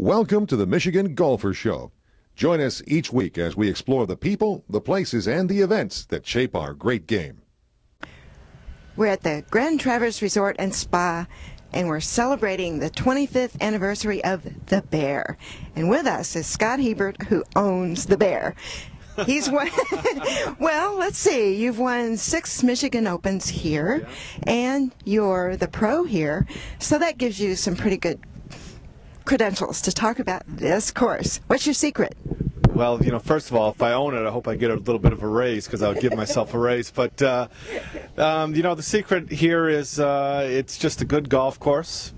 Welcome to the Michigan Golfer Show. Join us each week as we explore the people, the places, and the events that shape our great game. We're at the Grand Traverse Resort and Spa, and we're celebrating the 25th anniversary of the Bear. And with us is Scott Hebert, who owns the Bear. He's won, well, let's see, you've won 6 Michigan Opens here, and you're the pro here, so that gives you some pretty good credentials to talk about this course. What's your secret? Well, first of all, if I own it, I hope I get a little bit of a raise, because I'll give myself a raise. But, the secret here is it's just a good golf course.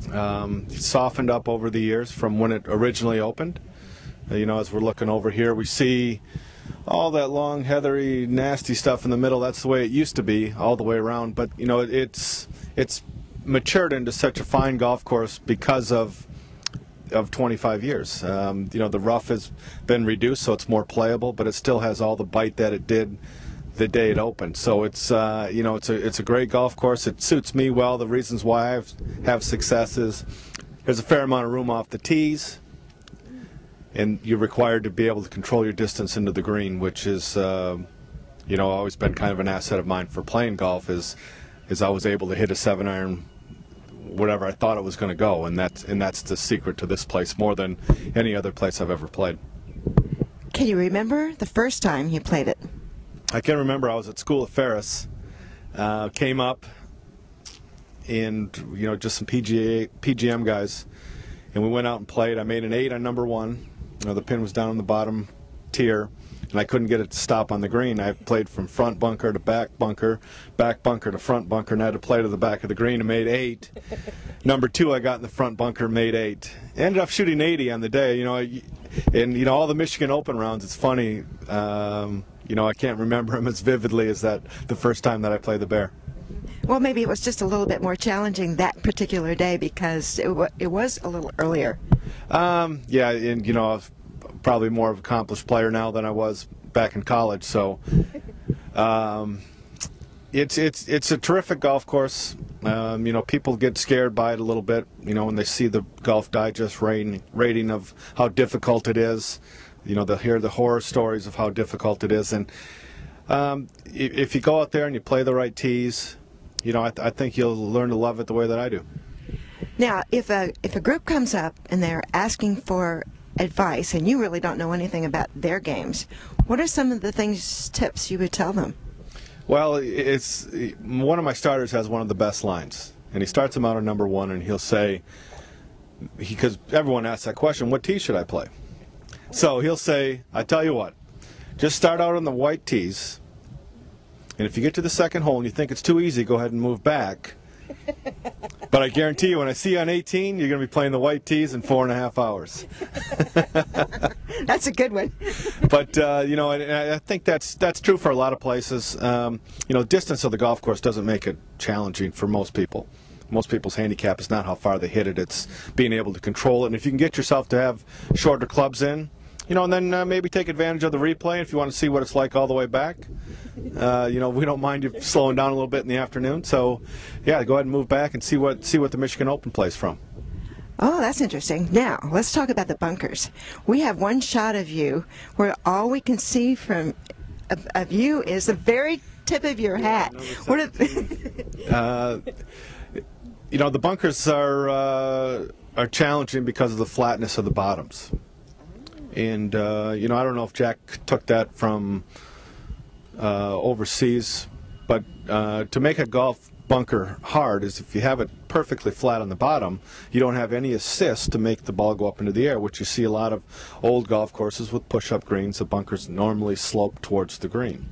It's softened up over the years from when it originally opened. As we're looking over here, we see all that long, heathery, nasty stuff in the middle. That's the way it used to be all the way around. But, it's matured into such a fine golf course because of 25 years. The rough has been reduced, so it's more playable, but it still has all the bite that it did the day it opened. So it's it's a great golf course. It suits me well. The reasons why I have success is there's a fair amount of room off the tees, and you're required to be able to control your distance into the green, which is always been kind of an asset of mine for playing golf. Is I was able to hit a 7-iron whatever I thought it was going to go, and that's the secret to this place more than any other place I've ever played. Can you remember the first time you played it? I can remember I was at school at Ferris, came up, and just some PGM guys, and we went out and played. I made an 8 on number 1. The pin was down in the bottom tier, and I couldn't get it to stop on the green. I played from front bunker to back bunker to front bunker, and I had to play to the back of the green and made 8. Number 2, I got in the front bunker, made 8. Ended up shooting 80 on the day. And all the Michigan Open rounds. It's funny. I can't remember them as vividly as the first time that I played the Bear. Well, maybe it was just a little bit more challenging that particular day because it was a little earlier. Yeah, and I was probably more of an accomplished player now than I was back in college. So it's a terrific golf course. People get scared by it a little bit, when they see the Golf Digest rating of how difficult it is. They'll hear the horror stories of how difficult it is. And if you go out there and you play the right tees, I think you'll learn to love it the way that I do. Now, if a group comes up and they're asking for advice and you really don't know anything about their games, what are some of the tips you would tell them? Well, it's one of my starters has one of the best lines, and he starts them out on number 1, and he'll say, because everyone asks that question, what tee should I play? So he'll say, I tell you what, just start out on the white tees, and if you get to the second hole and you think it's too easy, go ahead and move back. But I guarantee you, when I see you on 18, you're going to be playing the white tees in 4.5 hours. That's a good one. But I think that's true for a lot of places. Distance of the golf course doesn't make it challenging for most people. Most people's handicap is not how far they hit it; it's being able to control it. And if you can get yourself to have shorter clubs in, and then maybe take advantage of the replay if you want to see what it's like all the way back. We don't mind you slowing down a little bit in the afternoon. So, yeah, go ahead and move back and see what the Michigan Open plays from. Oh, that's interesting. Now, let's talk about the bunkers. We have one shot of you where all we can see of you is the very tip of your hat. The bunkers are challenging because of the flatness of the bottoms. And, I don't know if Jack took that from overseas, but to make a golf bunker hard is if you have it perfectly flat on the bottom, you don't have any assist to make the ball go up into the air, which you see a lot of old golf courses with push-up greens. The bunkers normally slope towards the green.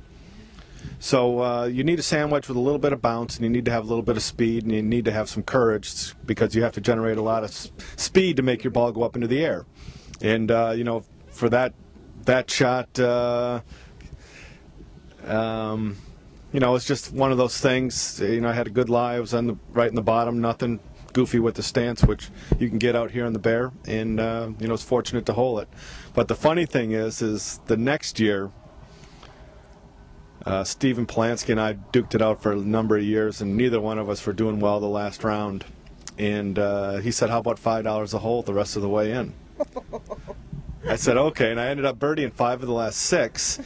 So you need a sandwich with a little bit of bounce, and you need to have a little bit of speed, and you need to have some courage because you have to generate a lot of speed to make your ball go up into the air. And, for that shot, it's just one of those things. I had a good lie. I was right in the bottom, nothing goofy with the stance, which you can get out here on the Bear, and, I was fortunate to hole it. But the funny thing is the next year, Stephen Polanski and I duked it out for a number of years, and neither one of us were doing well the last round. And he said, how about $5 a hole the rest of the way in? I said, okay, and I ended up birdieing 5 of the last 6,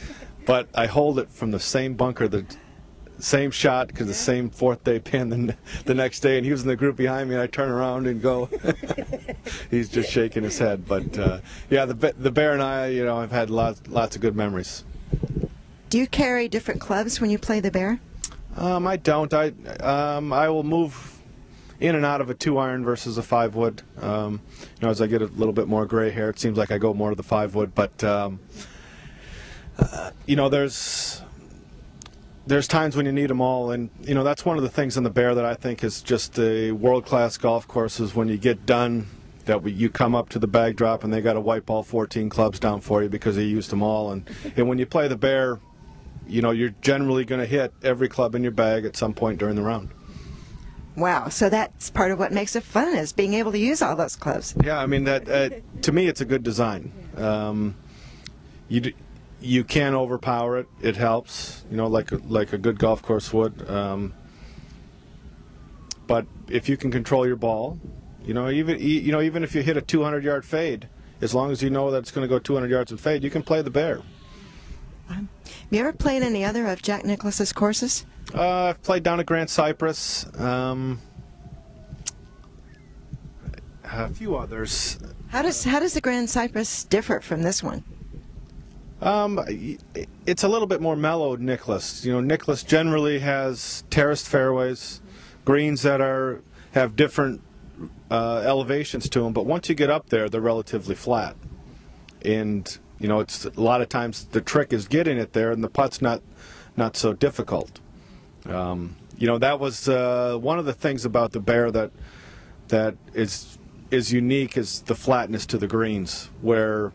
but I holed it from the same bunker, the same shot, because the same fourth-day pin the next day, and he was in the group behind me, and I turn around and go. He's just shaking his head. But, yeah, the Bear and I, have had lots of good memories. Do you carry different clubs when you play the Bear? I don't. I will move in and out of a 2-iron versus a 5-wood. As I get a little bit more gray hair, it seems like I go more to the 5-wood. But there's times when you need them all, and that's one of the things in the Bear that I think is just a world-class golf course. Is when you get done, you come up to the bag drop and they got to wipe all 14 clubs down for you because they used them all. And when you play the Bear, you're generally going to hit every club in your bag at some point during the round. Wow, so that's part of what makes it fun, is being able to use all those clubs. Yeah, I mean, that to me it's a good design. You can overpower it. It helps, like a good golf course would. But if you can control your ball, even if you hit a 200-yard fade, as long as you know that it's going to go 200 yards and fade, you can play the Bear. Have you ever played any other of Jack Nicklaus's courses? I've played down at Grand Cypress. A few others. How does the Grand Cypress differ from this one? It's a little bit more mellow, Nicklaus. Nicklaus generally has terraced fairways, greens that have different elevations to them, but once you get up there, they're relatively flat. And it's a lot of times the trick is getting it there, and the putt's not so difficult. That was one of the things about the Bear that is unique, is the flatness to the greens, where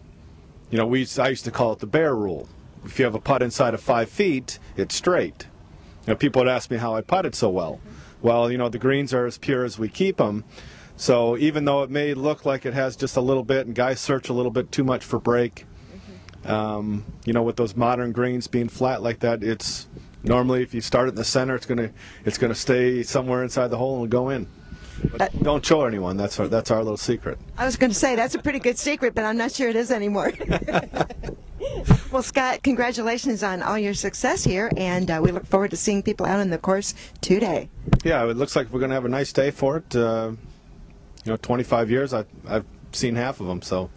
I used to call it the Bear rule. If you have a putt inside of 5 feet, it's straight. People would ask me how I putted so well. Well, the greens are as pure as we keep them. So even though it may look like it has just a little bit, and guys search a little bit too much for break, with those modern greens being flat like that, it's normally, if you start it in the center, it's gonna stay somewhere inside the hole and it'll go in. But don't show anyone. That's our little secret. I was going to say that's a pretty good secret, but I'm not sure it is anymore. Well, Scott, congratulations on all your success here, and we look forward to seeing people out on the course today. Yeah, it looks like we're going to have a nice day for it. 25 years, I've seen half of them, so.